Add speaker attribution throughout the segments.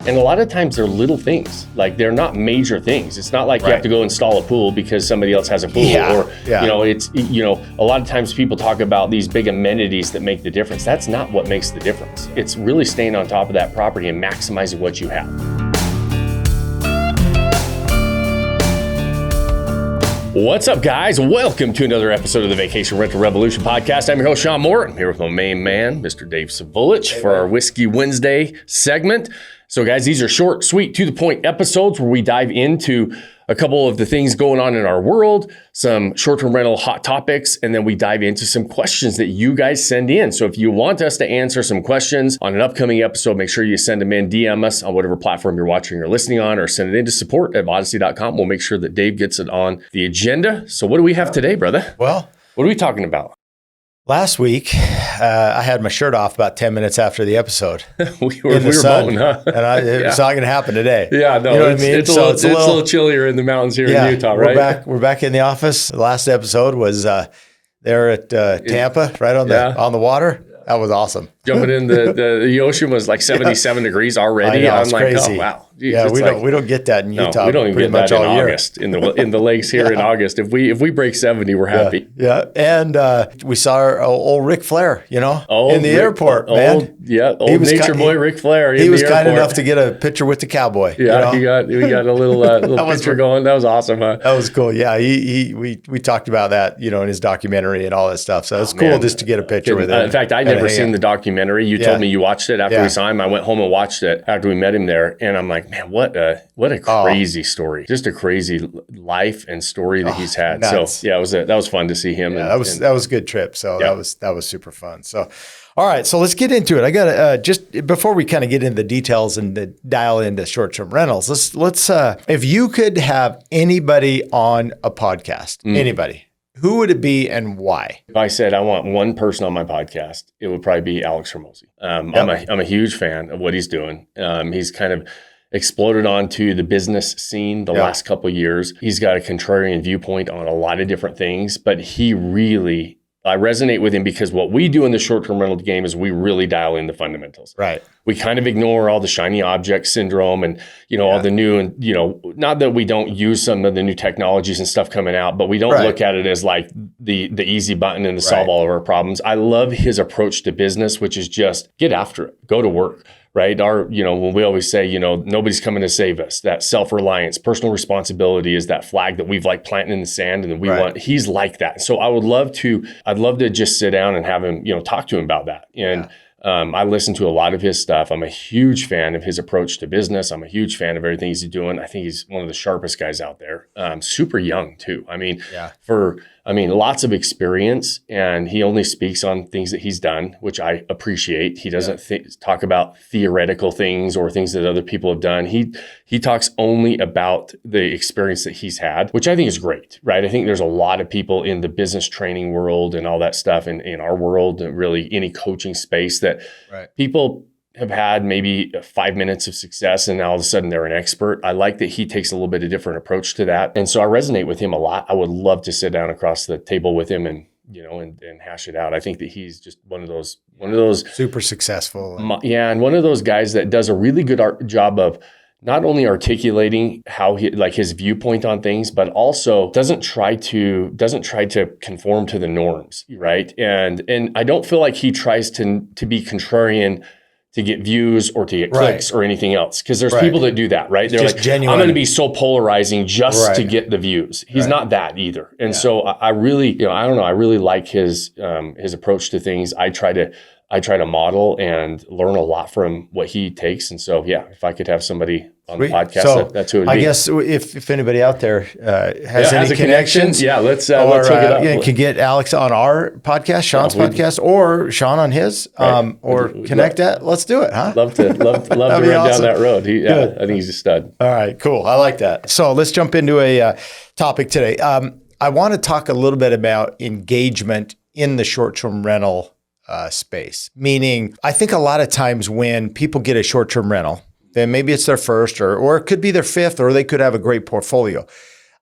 Speaker 1: And a lot of times they're little things, like they're not major things. It's not like you have to go install a pool because somebody else has a pool, or it's a lot of times people talk about these big amenities that make the difference. That's not what makes the difference. It's really staying on top of that property and maximizing what you have. What's up, guys? Welcome to another episode of the Vacation Rental Revolution podcast. I'm your host, Shawn. I'm here with my main man, Mr. Dave Savolich, for our Whiskey Wednesday segment. So, guys, these are short, sweet, to-the-point episodes where we dive into a couple of the things going on in our world, some short-term rental hot topics, and then we dive into some questions that you guys send in. So if you want us to answer some questions on an upcoming episode, make sure you send them in, DM us on whatever platform you're watching or listening on, or send it in to support@Vodyssey.com. We'll make sure that Dave gets it on the agenda. So what do we have today, brother?
Speaker 2: Well,
Speaker 1: what are we talking about?
Speaker 2: Last week, I had my shirt off about 10 minutes after the episode.
Speaker 1: we were boating, huh?
Speaker 2: And it's not going to happen today.
Speaker 1: Yeah, no,
Speaker 2: you know what I mean?
Speaker 1: It's a little chillier in the mountains here in Utah, right?
Speaker 2: We're back in the office. The last episode was there at Tampa, right on the water. That was awesome.
Speaker 1: Jumping in the ocean was like 77 degrees already.
Speaker 2: I know, it's crazy.
Speaker 1: Oh, wow. Jeez,
Speaker 2: yeah, we don't get that in Utah.
Speaker 1: No, we don't even get that in August,
Speaker 2: year.
Speaker 1: in the lakes here in August. If we break 70, we're happy.
Speaker 2: Yeah. And we saw our old Ric Flair, in the airport, man.
Speaker 1: Old nature boy Ric Flair.
Speaker 2: He was kind enough to get a picture with the cowboy.
Speaker 1: Yeah, we got a little picture going. That was awesome, huh?
Speaker 2: That was cool. Yeah, we talked about that, in his documentary and all that stuff. So it's cool just to get a picture with him.
Speaker 1: In fact, I'd never seen the documentary. You told me you watched it after we saw him. I went home and watched it after we met him there, and I'm like, man, what a crazy story! Just a crazy life and story that he's had. Nuts. So that was fun to see him.
Speaker 2: Yeah, that was a good trip. So that was super fun. So. All right, so let's get into it. I got to just before we kind of get into the details and dial into short-term rentals. Let's if you could have anybody on a podcast, anybody, who would it be and why?
Speaker 1: If I said I want one person on my podcast, it would probably be Alex Hormozi. I'm a huge fan of what he's doing. He's kind of exploded onto the business scene the last couple of years. He's got a contrarian viewpoint on a lot of different things, but I resonate with him because what we do in the short-term rental game is we really dial in the fundamentals.
Speaker 2: Right.
Speaker 1: We kind of ignore all the shiny object syndrome and, all the new and, not that we don't use some of the new technologies and stuff coming out, but we don't look at it as like the easy button and to solve all of our problems. I love his approach to business, which is just get after it, go to work. Right. When we always say, nobody's coming to save us, that self-reliance, personal responsibility is that flag that we've like planted in the sand and that he's like that. So I'd love to just sit down and have him, talk to him about that. And I listen to a lot of his stuff. I'm a huge fan of his approach to business. I'm a huge fan of everything he's doing. I think he's one of the sharpest guys out there. Super young too. Lots of experience, and he only speaks on things that he's done, which I appreciate. He doesn't talk about theoretical things or things that other people have done. He talks only about the experience that he's had, which I think is great, right? I think there's a lot of people in the business training world and all that stuff in our world, and really any coaching space that people have had maybe 5 minutes of success and now all of a sudden they're an expert. I like that he takes a little bit of different approach to that. And so I resonate with him a lot. I would love to sit down across the table with him and hash it out. I think that he's just one of those
Speaker 2: super successful.
Speaker 1: And one of those guys that does a really good job of not only articulating how his viewpoint on things, but also doesn't try to conform to the norms, right? And I don't feel like he tries to be contrarian to get views or to get clicks or anything else. Because there's people that do that, right? They're like, genuine. I'm going to be so polarizing just to get the views. He's not that either. And so I really, I don't know, I really like his approach to things. I try to model and learn a lot from what he takes. And so, if I could have somebody on the podcast, that's who it would be.
Speaker 2: I guess if anybody out there has any connections,
Speaker 1: let's hook it up.
Speaker 2: Can get Alex on our podcast, Shawn's podcast, or Shawn on his, or connect that. Let's do it, huh?
Speaker 1: Love to run down that road. I think he's a stud.
Speaker 2: All right, cool. I like that. So let's jump into a topic today. I want to talk a little bit about engagement in the short-term rental space. Meaning, I think a lot of times when people get a short-term rental, then maybe it's their first or it could be their fifth, or they could have a great portfolio.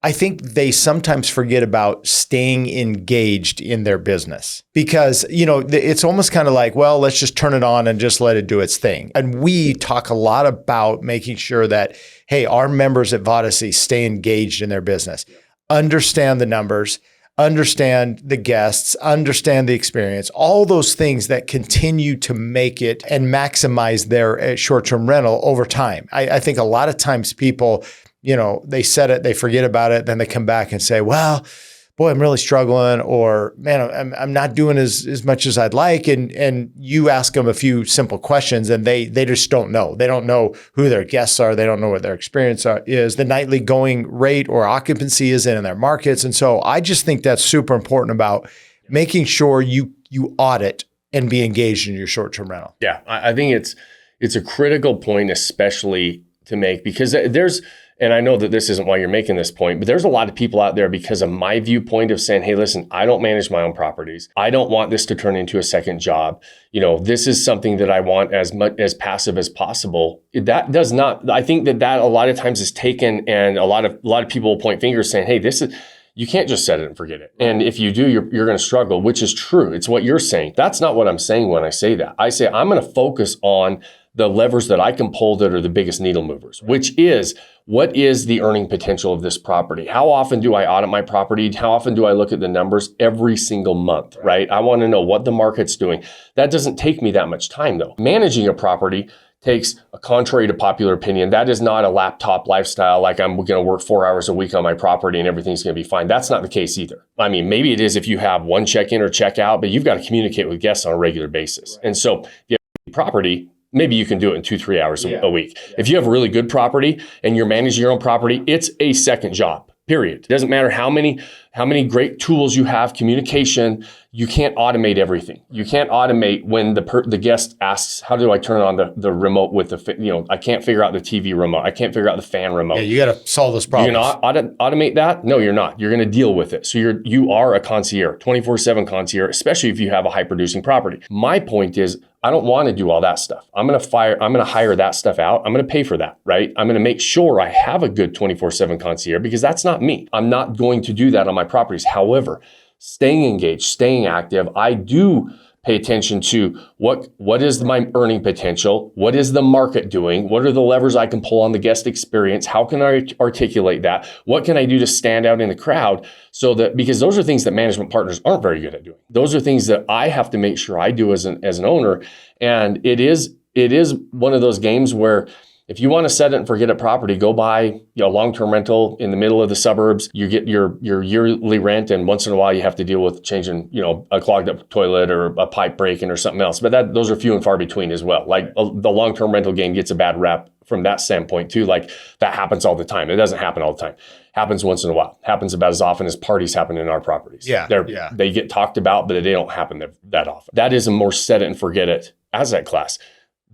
Speaker 2: I think they sometimes forget about staying engaged in their business because, it's almost kind of like, well, let's just turn it on and just let it do its thing. And we talk a lot about making sure that, hey, our members at Vodyssey stay engaged in their business, understand the numbers, understand the guests, understand the experience, all those things that continue to make it and maximize their short-term rental over time. I think a lot of times people, they set it, they forget about it, then they come back and say, well, boy, I'm really struggling, or man, I'm not doing as much as I'd like. And you ask them a few simple questions and they just don't know. They don't know who their guests are. They don't know what their experience is. The nightly going rate or occupancy is in their markets. And so I just think that's super important about making sure you audit and be engaged in your short-term rental.
Speaker 1: Yeah, I think it's a critical point, especially to make, because and I know that this isn't why you're making this point, but there's a lot of people out there because of my viewpoint of saying, hey, listen, I don't manage my own properties. I don't want this to turn into a second job. This is something that I want as much as passive as possible. That does not, I think that a lot of times is taken, and a lot of people will point fingers saying, hey, you can't just set it and forget it. And if you do, you're going to struggle, which is true. It's what you're saying. That's not what I'm saying when I say that. I say I'm going to focus on the levers that I can pull that are the biggest needle movers, which is, what is the earning potential of this property? How often do I audit my property? How often do I look at the numbers? Every single month, right? I want to know what the market's doing. That doesn't take me that much time though. Managing a property takes, contrary to popular opinion, that is not a laptop lifestyle, like I'm going to work 4 hours a week on my property and everything's going to be fine. That's not the case either. I mean, maybe it is if you have one check-in or check-out, but you've got to communicate with guests on a regular basis. Right. And so if you have a property, maybe you can do it in 2-3 hours a week. Yeah. If you have a really good property and you're managing your own property, it's a second job, period. It doesn't matter how many great tools you have, communication, you can't automate everything. You can't automate when the guest asks, how do I turn on the remote with I can't figure out the TV remote. I can't figure out the fan remote.
Speaker 2: Yeah, you got to solve those problems.
Speaker 1: You're going to automate that? No, you're not. You're going to deal with it. So you are a concierge, 24/7 concierge, especially if you have a high producing property. My point is, I don't want to do all that stuff. I'm going to hire that stuff out. I'm going to pay for that, right? I'm going to make sure I have a good 24/7 concierge, because that's not me. I'm not going to do that on my properties. However, staying engaged, staying active, I do pay attention to what is my earning potential? What is the market doing? What are the levers I can pull on the guest experience? How can I articulate that? What can I do to stand out in the crowd? Because those are things that management partners aren't very good at doing. Those are things that I have to make sure I do as an owner. And it is one of those games where, if you want to set it and forget it property, go buy a long-term rental in the middle of the suburbs. You get your yearly rent, and once in a while you have to deal with changing, a clogged up toilet or a pipe breaking or something else. But those are few and far between as well. Like the long-term rental game gets a bad rap from that standpoint too. Like that happens all the time. It doesn't happen all the time. Happens once in a while. Happens about as often as parties happen in our properties.
Speaker 2: Yeah.
Speaker 1: They get talked about, but they don't happen that often. That is a more set it and forget it asset class.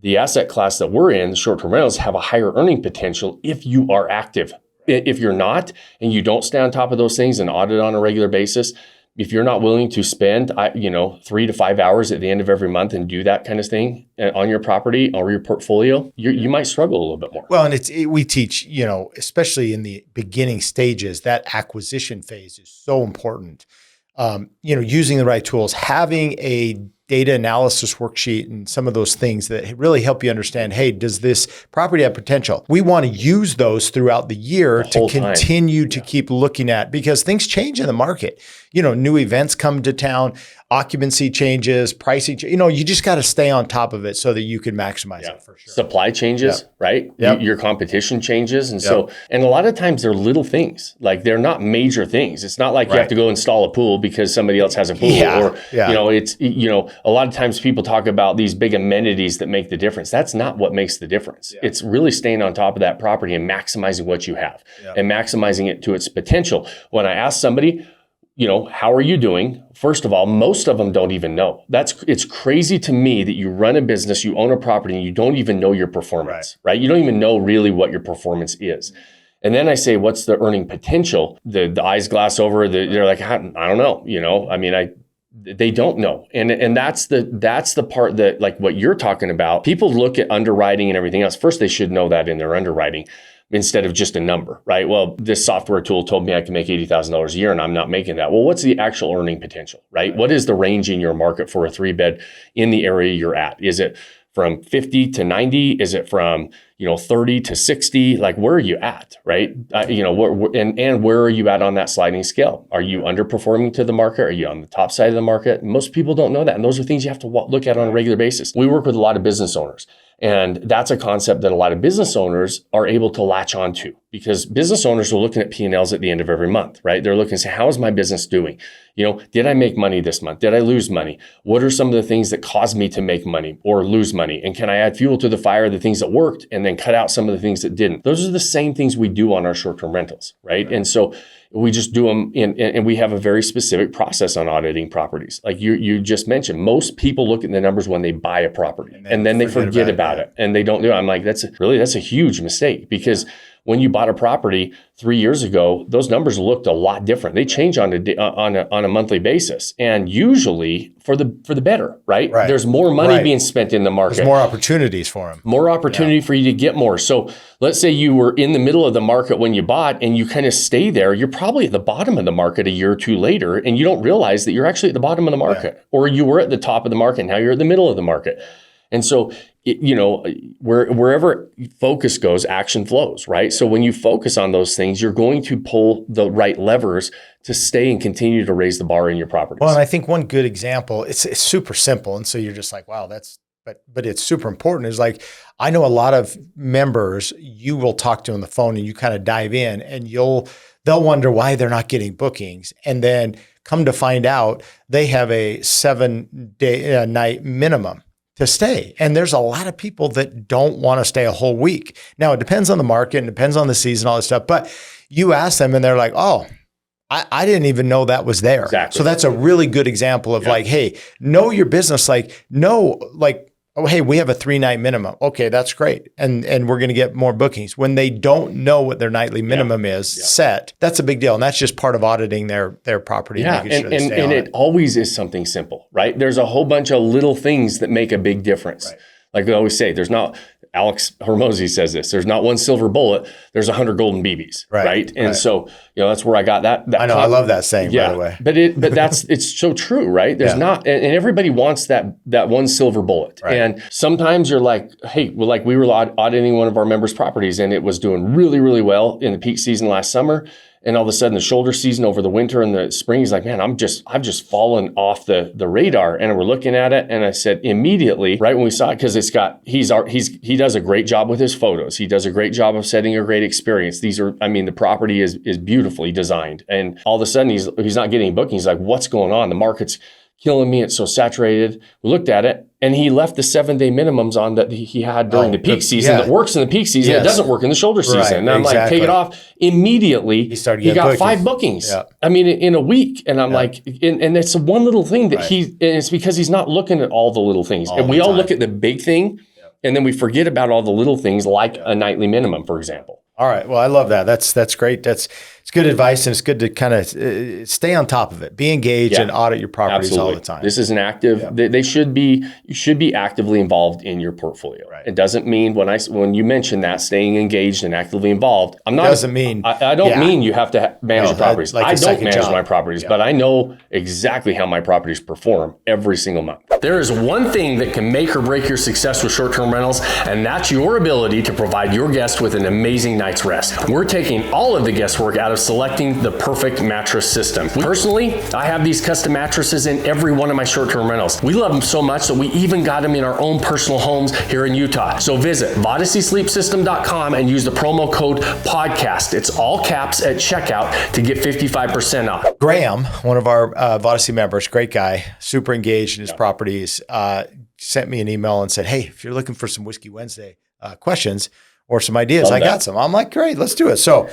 Speaker 1: The asset class that we're in, the short-term rentals, have a higher earning potential if you are active. If you're not, and you don't stay on top of those things and audit on a regular basis, if you're not willing to spend, 3 to 5 hours at the end of every month and do that kind of thing on your property or your portfolio, you might struggle a little bit more.
Speaker 2: Well, and we teach, especially in the beginning stages, that acquisition phase is so important. Using the right tools, having a data analysis worksheet and some of those things that really help you understand, hey, does this property have potential? We want to use those throughout the year to continue to keep looking at, because things change in the market. New events come to town, occupancy changes, pricing, you just got to stay on top of it so that you can maximize it for sure.
Speaker 1: Supply changes, right?
Speaker 2: Yep.
Speaker 1: Your competition changes. And and a lot of times they're little things, like they're not major things. It's not like you have to go install a pool because somebody else has a pool it's, a lot of times people talk about these big amenities that make the difference. That's not what makes the difference. Yeah. It's really staying on top of that property and maximizing what you have and maximizing it to its potential. When I ask somebody, how are you doing? First of all, most of them don't even know. It's crazy to me that you run a business, you own a property, and you don't even know your performance, right? You don't even know really what your performance is. And then I say, what's the earning potential? The eyes glass over, they're like, I don't know. They don't know. And that's the part that, like what you're talking about, people look at underwriting and everything else. First, they should know that in their underwriting. instead of just a number, right? Well, this software tool told me I can make $80,000 a year and I'm not making that. Well, what's the actual earning potential, right? What is the range in your market for a 3-bed in the area you're at? Is it from 50 to 90? Is it from, 30 to 60? Like, where are you at, right? And where are you at on that sliding scale? Are you underperforming to the market? Are you on the top side of the market? Most people don't know that. And those are things you have to look at on a regular basis. We work with a lot of business owners. And that's a concept that a lot of business owners are able to latch on to, because business owners are looking at P&Ls at the end of every month, right? They're looking to say, how is my business doing? Did I make money this month? Did I lose money? What are some of the things that caused me to make money or lose money? And can I add fuel to the fire, the things that worked, and then cut out some of the things that didn't? Those are the same things we do on our short-term rentals, right? And so we just do them and we have a very specific process on auditing properties. Like you just mentioned, most people look at the numbers when they buy a property and then they forget about it and they don't do it. I'm like, that's a huge mistake, because when you bought a property 3 years ago, those numbers looked a lot different. They change on a monthly basis, and usually for the better, right? There's more money being spent in the market.
Speaker 2: There's more opportunities for them.
Speaker 1: More opportunity for you to get more. So let's say you were in the middle of the market when you bought and you kind of stay there. You're probably at the bottom of the market a year or two later, and you don't realize that you're actually at the bottom of the market, or you were at the top of the market. Now you're at the middle of the market. And so, wherever focus goes, action flows, right? So when you focus on those things, you're going to pull the right levers to stay and continue to raise the bar in your properties.
Speaker 2: Well, and I think one good example, it's super simple. And so you're just like, wow, but it's super important. Is like, I know a lot of members you will talk to on the phone and you kind of dive in and they'll wonder why they're not getting bookings. And then come to find out they have a 7-day night minimum to stay. And there's a lot of people that don't want to stay a whole week. Now, it depends on the market and depends on the season, all this stuff. But you ask them and they're like, oh, I didn't even know that was there.
Speaker 1: Exactly.
Speaker 2: So that's a really good example of like, hey, know your business. Oh, hey, we have a 3-night minimum. Okay, that's great. And we're going to get more bookings. When they don't know what their nightly minimum is set, that's a big deal. And that's just part of auditing their property.
Speaker 1: Yeah, and it always is something simple, right? There's a whole bunch of little things that make a big difference. Right. Like we always say, Alex Hormozy says this, there's not one silver bullet, there's 100 golden BBs, right? And so, that's where I got that I know,
Speaker 2: I love that saying, by the way.
Speaker 1: But it's so true, right? There's not, and everybody wants that one silver bullet. Right. And sometimes you're like, hey, well, like we were auditing one of our members' properties and it was doing really, really well in the peak season last summer. And all of a sudden the shoulder season over the winter and the spring, he's like, man, I've just fallen off the radar. And we're looking at it. And I said immediately, right when we saw it, because he does a great job with his photos. He does a great job of setting a great experience. The property is beautifully designed. And all of a sudden he's not getting bookings. He's like, what's going on? The market's killing me. It's so saturated. We looked at it and he left the 7-day minimums on that he had during the peak season that works in the peak season. It doesn't work in the shoulder season. And I'm like, take it off. Immediately, he got 5 bookings. Yeah. In a week. And I'm like, and it's one little thing that and it's because he's not looking at all the little things. And we all look at the big thing and then we forget about all the little things like a nightly minimum, for example.
Speaker 2: All right. Well, I love that. That's great. It's good advice, and it's good to kind of stay on top of it. Be engaged and audit your properties all the time.
Speaker 1: This is an active. You should be actively involved in your portfolio. Right. It doesn't mean when you mention that staying engaged and actively involved. I don't mean you have to manage your properties. I don't manage my properties, but I know exactly how my properties perform every single month. There is one thing that can make or break your success with short-term rentals, and that's your ability to provide your guests with an amazing night's rest. We're taking all of the guesswork out of selecting the perfect mattress system. Personally, I have these custom mattresses in every one of my short-term rentals. We love them so much that we even got them in our own personal homes here in Utah. So visit VodysseysLeepSystem.com and use the promo code podcast. It's all caps at checkout to get 55% off.
Speaker 2: Graham, one of our Vodyssey members, great guy, super engaged in his properties, sent me an email and said, hey, if you're looking for some Whiskey Wednesday questions or some ideas, I got some. I'm like, great, let's do it. So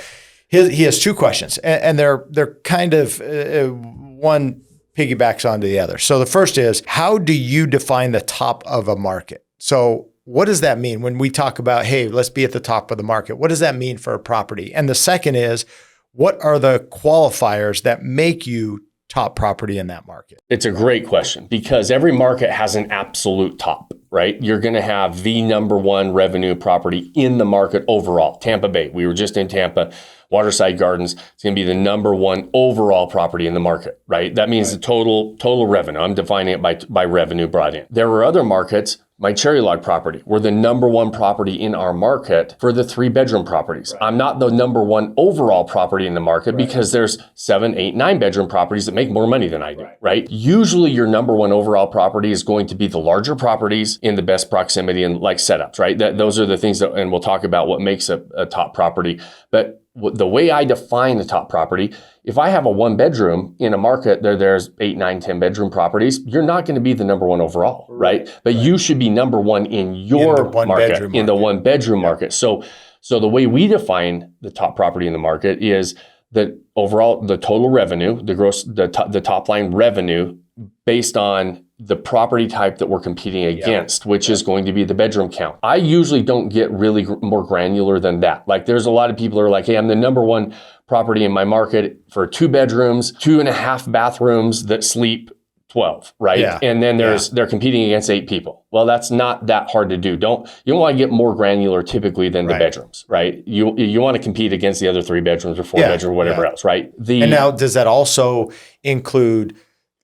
Speaker 2: he has 2 questions, and they're kind of one piggybacks onto the other. So the first is, how do you define the top of a market? So what does that mean when we talk about, hey, let's be at the top of the market? What does that mean for a property? And the second is, what are the qualifiers that make you top property in that market?
Speaker 1: It's a great question, because every market has an absolute top. right? You're going to have the number one revenue property in the market overall. Tampa Bay, we were just in Tampa, Waterside Gardens. It's going to be the number one overall property in the market, right? That means the total revenue. I'm defining it by revenue brought in. There were other markets. My Cherry Log property, we're the number one property in our market for the 3-bedroom properties. I'm not the number one overall property in the market because there's 7, 8, 9-bedroom properties that make more money than I do, right? Usually your number one overall property is going to be the larger properties in the best proximity and like setups, right? Those are the things that, and we'll talk about what makes a top property. But the way I define the top property, if I have a 1-bedroom in a market, there's 8, 9, 10-bedroom properties, you're not going to be the number one overall, right? But you should be number one in your market, in the 1-bedroom market. So the way we define the top property in the market is that overall, the total revenue, the top line revenue based on the property type that we're competing against, which is going to be the bedroom count. I usually don't get really more granular than that. Like there's a lot of people who are like, hey, I'm the number one property in my market for 2 bedrooms, 2.5 bathrooms that sleep 12, right? Yeah. And then they're competing against 8 people. Well, that's not that hard to do. You don't want to get more granular typically than the bedrooms, right? You want to compete against the other 3 bedrooms or 4 bedrooms or whatever else, right?
Speaker 2: And now does that also include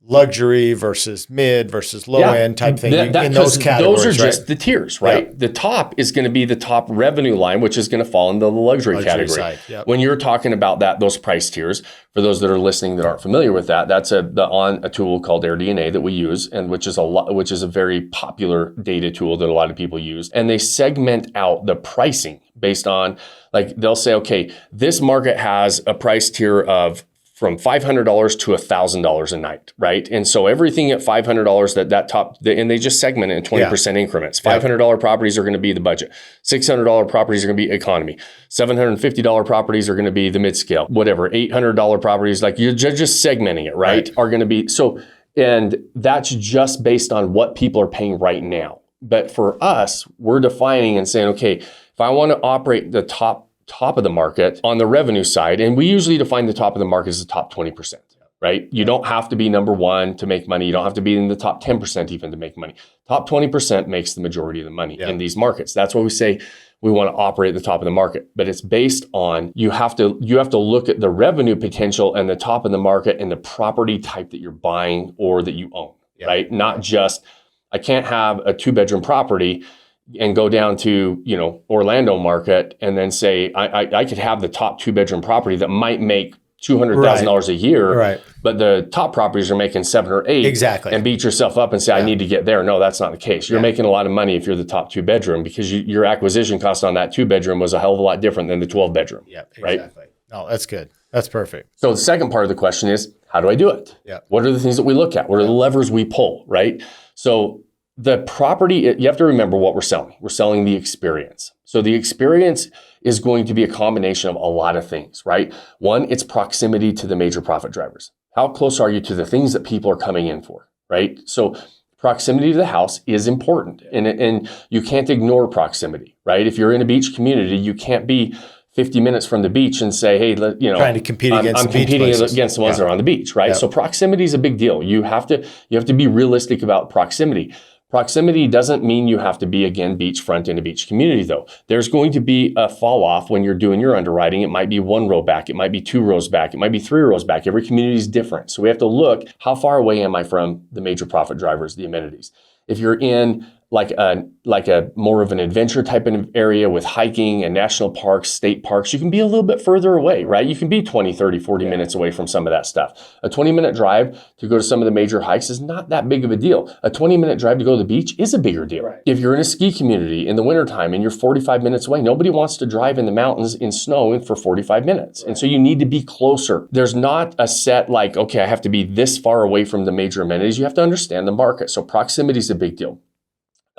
Speaker 2: luxury versus mid versus low end type thing in those categories?
Speaker 1: Those are just the tiers, right? Yeah. The top is going to be the top revenue line, which is going to fall into the luxury category. Side, When you're talking about those price tiers, for those that are listening that aren't familiar with that, that's a tool called AirDNA that we use, and which is a very popular data tool that a lot of people use. And they segment out the pricing based on, like they'll say, okay, this market has a price tier of from $500 to $1,000 a night, right? And so everything at $500 that top, and they just segment it in 20% increments. $500 properties are going to be the budget. $600 properties are going to be economy. $750 properties are going to be the mid-scale. Whatever, $800 properties, like you're just segmenting it, right? Are going to be, so, and that's just based on what people are paying right now. But for us, we're defining and saying, okay, if I want to operate the top of the market on the revenue side, and we usually define the top of the market as the top 20%, right? You don't have to be number one to make money. You don't have to be in the top 10% even to make money. Top 20% makes the majority of the money in these markets. That's why we say we want to operate at the top of the market, but it's based on, you have to look at the revenue potential and the top of the market and the property type that you're buying or that you own, right? Not just, I can't have a 2-bedroom property and go down to, Orlando market and then say, I could have the top 2-bedroom property that might make $200,000 a year, but the top properties are making 7 or 8.
Speaker 2: Exactly.
Speaker 1: And beat yourself up and say, I need to get there. No, that's not the case. You're making a lot of money if you're the top 2-bedroom because your acquisition cost on that 2-bedroom was a hell of a lot different than the 12-bedroom.
Speaker 2: Yeah, exactly. Right? No, that's good. That's perfect.
Speaker 1: So the second part of the question is, how do I do it? Yeah. What are the things that we look at? What are the levers we pull, right? So the property, you have to remember what we're selling. We're selling the experience. So the experience is going to be a combination of a lot of things, right? One, it's proximity to the major profit drivers. How close are you to the things that people are coming in for, right? So proximity to the house is important, and you can't ignore proximity, right? If you're in a beach community, you can't be 50 minutes from the beach and say, hey,
Speaker 2: trying to compete against
Speaker 1: I'm competing against the ones that are on the beach, right? So proximity is a big deal. You have to be realistic about proximity. Proximity doesn't mean you have to be, again, beachfront in a beach community, though. There's going to be a fall off when you're doing your underwriting. It might be 1 row back. It might be 2 rows back. It might be 3 rows back. Every community is different. So we have to look, how far away am I from the major profit drivers, the amenities? If you're in like a more of an adventure type of area with hiking and national parks, state parks, you can be a little bit further away, right? You can be 20, 30, 40 minutes away from some of that stuff. A 20-minute drive to go to some of the major hikes is not that big of a deal. A 20-minute drive to go to the beach is a bigger deal. Right. If you're in a ski community in the wintertime and you're 45 minutes away, nobody wants to drive in the mountains in snow for 45 minutes. Right. And so you need to be closer. There's not a set like, okay, I have to be this far away from the major amenities. You have to understand the market. So proximity is a big deal.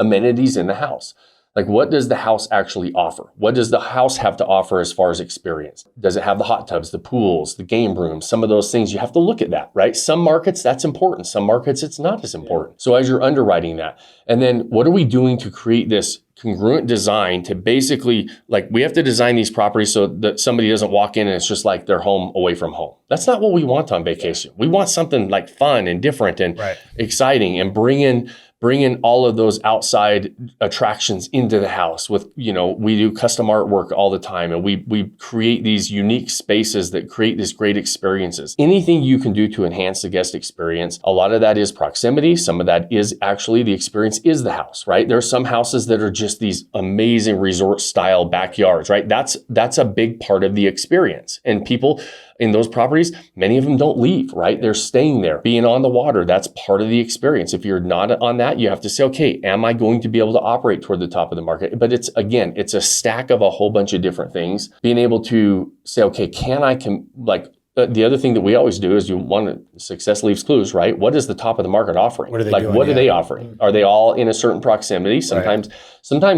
Speaker 1: Amenities in the house. Like, what does the house actually offer? What does the house have to offer as far as experience? Does it have the hot tubs, the pools, the game rooms, some of those things? You have to look at that, right? Some markets, that's important. Some markets, it's not as important. Yeah. So as you're underwriting that, and then what are we doing to create this congruent design to basically, like, we have to design these properties so that somebody doesn't walk in and it's just like they're home away from home. That's not what we want on vacation. We want something like fun and different and exciting, and bring in bringing all of those outside attractions into the house with, we do custom artwork all the time, and we create these unique spaces that create these great experiences. Anything you can do to enhance the guest experience, a lot of that is proximity. Some of that is actually the experience is the house, right? There are some houses that are just these amazing resort style backyards, right? That's a big part of the experience. And people in those properties, many of them don't leave, right? They're staying there, being on the water. That's part of the experience. If you're not on that, you have to say, okay, am I going to be able to operate toward the top of the market? But it's a stack of a whole bunch of different things. Being able to say, okay, the other thing that we always do is success leaves clues, right? What is the top of the market offering?
Speaker 2: What are they doing?
Speaker 1: What are they offering? Are they all in a certain proximity? Sometimes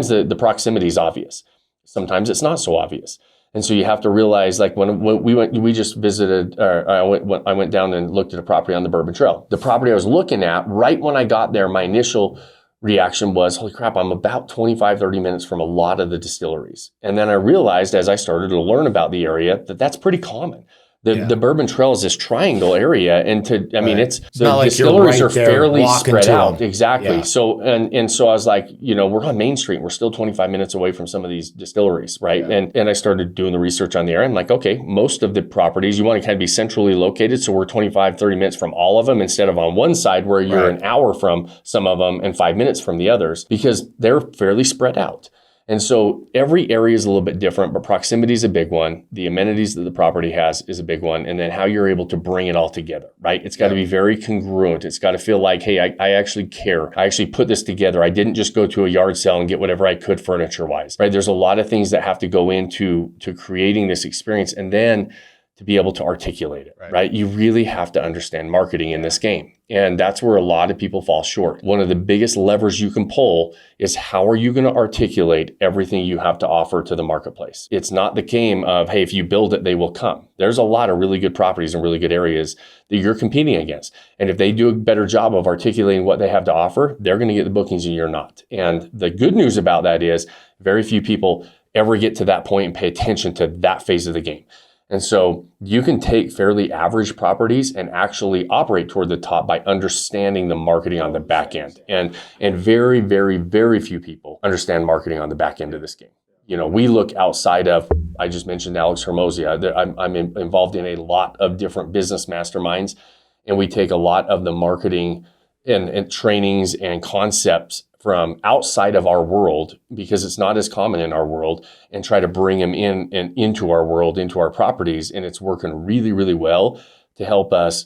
Speaker 1: the proximity is obvious. Sometimes it's not so obvious. And so you have to realize, like when we just visited, I went down and looked at a property on the Bourbon Trail. The property I was looking at, right when I got there, my initial reaction was, holy crap, I'm about 25, 30 minutes from a lot of the distilleries. And then I realized as I started to learn about the area that that's pretty common. The Bourbon Trail is this triangle area, and it's the distilleries are fairly spread out. Exactly. Yeah. So so I was like, we're on Main Street. We're still 25 minutes away from some of these distilleries, right? Yeah. And I started doing the research on the area. I'm like, okay, most of the properties you want to kind of be centrally located, so we're 25, 30 minutes from all of them instead of on one side where you're an hour from some of them and 5 minutes from the others, because they're fairly spread out. And so every area is a little bit different, but proximity is a big one. The amenities that the property has is a big one. And then how you're able to bring it all together, right? It's got to be very congruent. It's got to feel like, hey, I actually care. I actually put this together. I didn't just go to a yard sale and get whatever I could furniture-wise, right? There's a lot of things that have to go into creating this experience, and then to be able to articulate it, right? You really have to understand marketing in this game. And that's where a lot of people fall short. One of the biggest levers you can pull is how are you going to articulate everything you have to offer to the marketplace? It's not the game of, hey, if you build it, they will come. There's a lot of really good properties and really good areas that you're competing against. And if they do a better job of articulating what they have to offer, they're going to get the bookings and you're not. And the good news about that is very few people ever get to that point and pay attention to that phase of the game. And so you can take fairly average properties and actually operate toward the top by understanding the marketing on the back end. And very, very, very few people understand marketing on the back end of this game. We look outside of, I just mentioned Alex Hermosia. I'm involved in a lot of different business masterminds, and we take a lot of the marketing and trainings and concepts from outside of our world, because it's not as common in our world, and try to bring them in and into our world, into our properties. And it's working really, really well to help us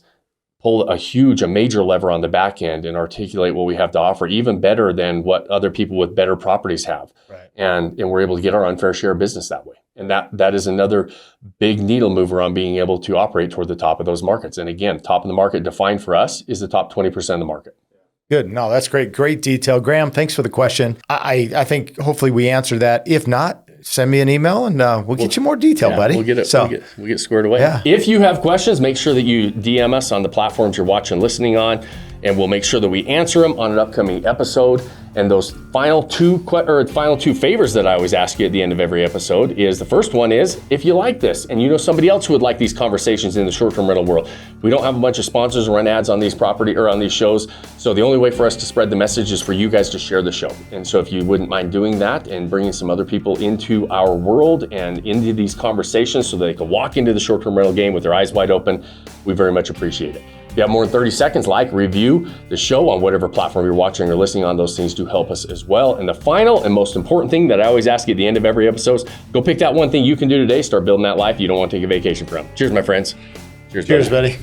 Speaker 1: pull a major lever on the back end and articulate what we have to offer even better than what other people with better properties have. Right. And we're able to get our unfair share of business that way. And that is another big needle mover on being able to operate toward the top of those markets. And again, top of the market defined for us is the top 20% of the market.
Speaker 2: Good. No, that's great. Great detail. Graham, thanks for the question. I think hopefully we answered that. If not, send me an email and we'll get you more detail, buddy.
Speaker 1: We'll get squared away. Yeah. If you have questions, make sure that you DM us on the platforms you're watching, listening on, and we'll make sure that we answer them on an upcoming episode. And those final two favors that I always ask you at the end of every episode is, the first one is, if you like this and you know somebody else who would like these conversations in the short-term rental world, we don't have a bunch of sponsors run ads on these on these shows. So the only way for us to spread the message is for you guys to share the show. And so if you wouldn't mind doing that and bringing some other people into our world and into these conversations so that they can walk into the short-term rental game with their eyes wide open, we very much appreciate it. If you have more than 30 seconds, review the show on whatever platform you're watching or listening on. Those things do help us as well. And the final and most important thing that I always ask you at the end of every episode is, go pick that one thing you can do today, start building that life you don't want to take a vacation from. Cheers, my friends.
Speaker 2: Cheers, buddy.